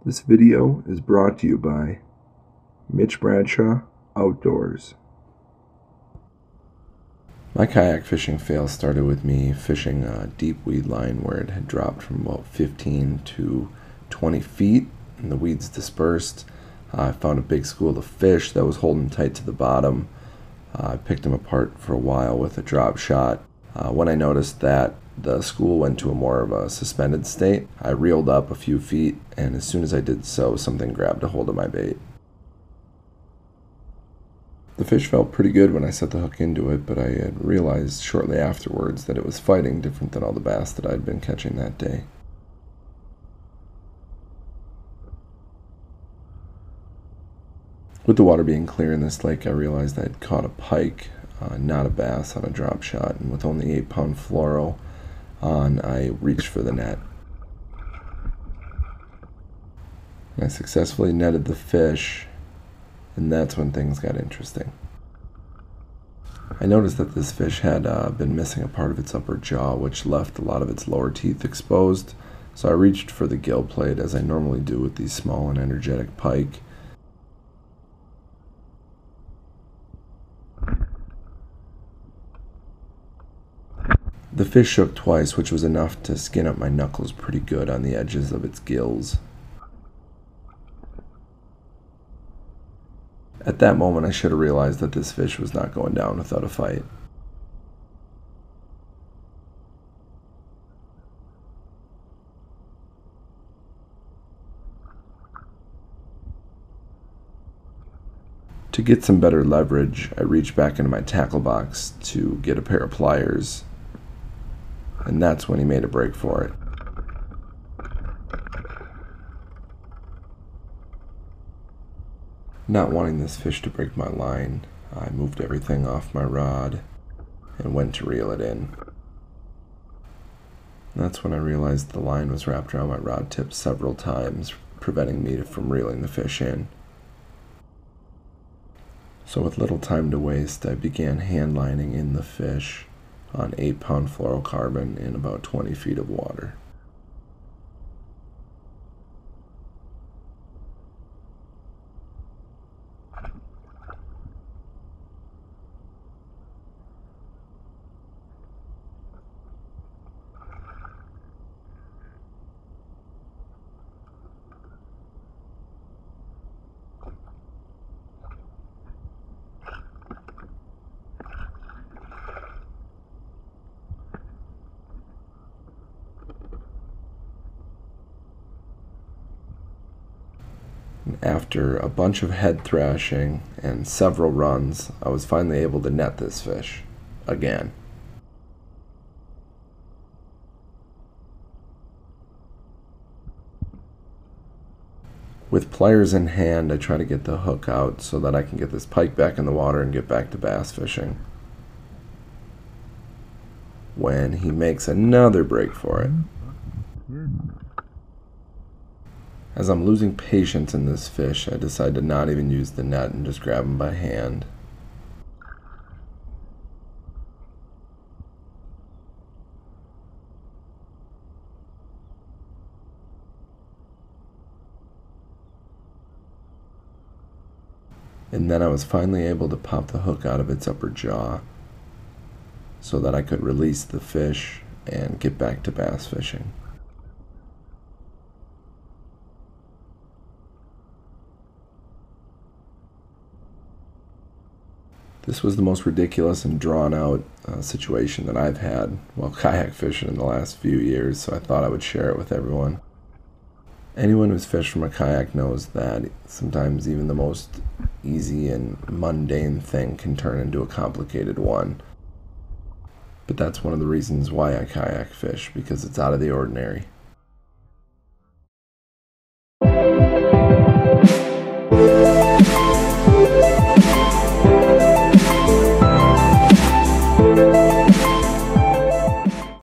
This video is brought to you by Mitch Bradshaw Outdoors. My kayak fishing fail started with me fishing a deep weed line where it had dropped from about 15 to 20 feet and the weeds dispersed. I found a big school of fish that was holding tight to the bottom. I picked them apart for a while with a drop shot. When I noticed that the school went to a more of a suspended state, I reeled up a few feet, and as soon as I did so, something grabbed a hold of my bait. The fish felt pretty good when I set the hook into it, but I had realized shortly afterwards that it was fighting different than all the bass that I'd been catching that day. With the water being clear in this lake, I realized I'd caught a pike, not a bass, on a drop shot, and with only 8-pound fluoro on, I reached for the net. I successfully netted the fish, and that's when things got interesting. I noticed that this fish had been missing a part of its upper jaw, which left a lot of its lower teeth exposed, so I reached for the gill plate as I normally do with these small and energetic pike. The fish shook twice, which was enough to skin up my knuckles pretty good on the edges of its gills. At that moment, I should have realized that this fish was not going down without a fight. To get some better leverage, I reached back into my tackle box to get a pair of pliers, and that's when he made a break for it. Not wanting this fish to break my line, I moved everything off my rod and went to reel it in. That's when I realized the line was wrapped around my rod tip several times, preventing me from reeling the fish in. So with little time to waste, I began hand lining in the fish on 8-pound fluorocarbon in about 20 feet of water. After a bunch of head thrashing and several runs, I was finally able to net this fish again. With pliers in hand, I try to get the hook out so that I can get this pike back in the water and get back to bass fishing, when he makes another break for it. As I'm losing patience in this fish, I decide to not even use the net and just grab him by hand. And then I was finally able to pop the hook out of its upper jaw so that I could release the fish and get back to bass fishing. This was the most ridiculous and drawn-out situation that I've had while kayak fishing in the last few years, so I thought I would share it with everyone. Anyone who's fished from a kayak knows that sometimes even the most easy and mundane thing can turn into a complicated one. But that's one of the reasons why I kayak fish, because it's out of the ordinary.